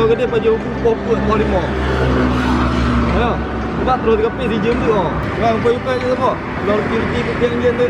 gede baju poput bawah 5. Ayo. Cuba terus 3 pis di jam tu. Bang, upaya je semua. Kalau kiri ke yang tu.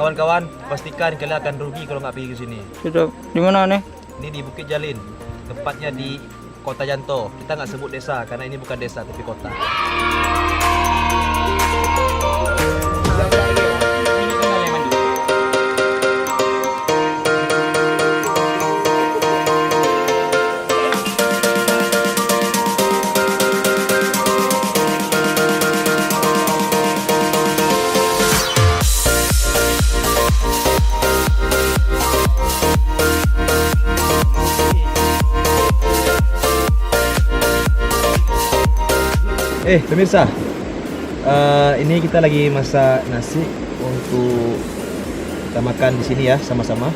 Kawan-kawan, pastikan kalian akan rugi kalau nggak pergi ke sini. Sudah, di mana nih? Ini di Bukit Jalin, tepatnya di Kota Jantho. Kita nggak sebut desa karena ini bukan desa tapi kota. Pemirsa, ini kita lagi masak nasi untuk kita makan di sini ya sama-sama.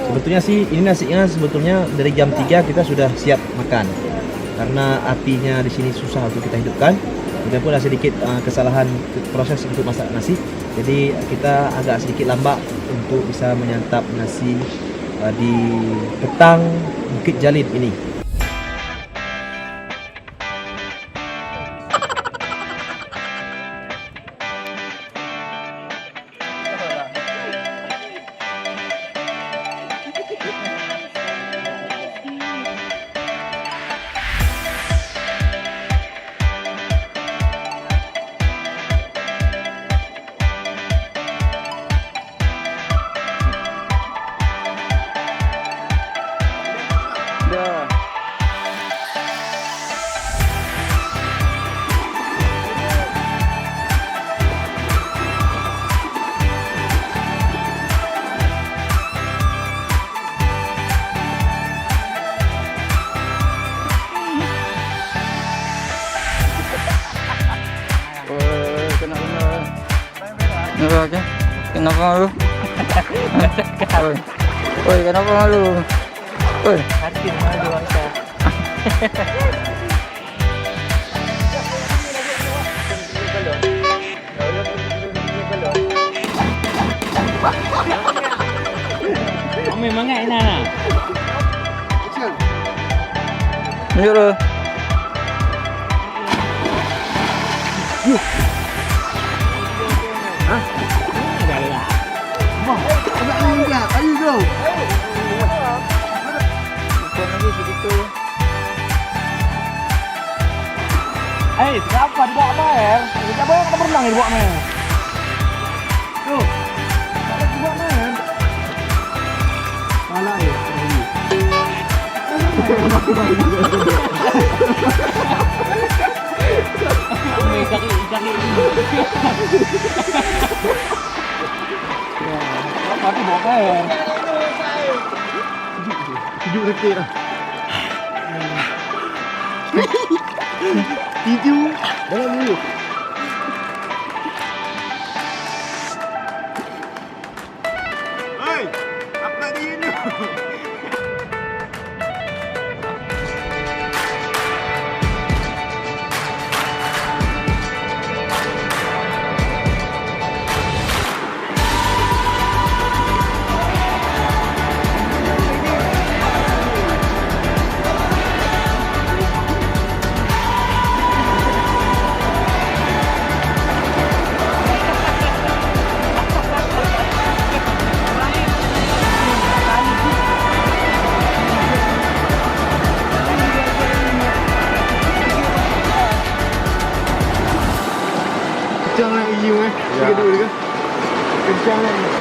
Sebetulnya sih ini nasinya sebetulnya dari jam 3 kita sudah siap makan. Karena apinya di sini susah untuk kita hidupkan. Kemudian pun ada sedikit kesalahan proses untuk masak nasi. Jadi kita agak sedikit lambat untuk bisa menyantap nasi di petang Bukit Jalin ini. Kenapa malu? Woi, kenapa malu? Woi, hati malu bangsa. memang kan nah. Tunjuk lu. Eh, kenapa dibawa air? Kita bawa kita berenang di bawah air. Tuh. Ada dibawa air. Salah ya. Cari. Ya, tapi bawa air. Tujuh detik lah. Tidur dalam mulut. Hei, apa dia ni? Kencang nak iu eh. Tiga dua ke? Kencang nak.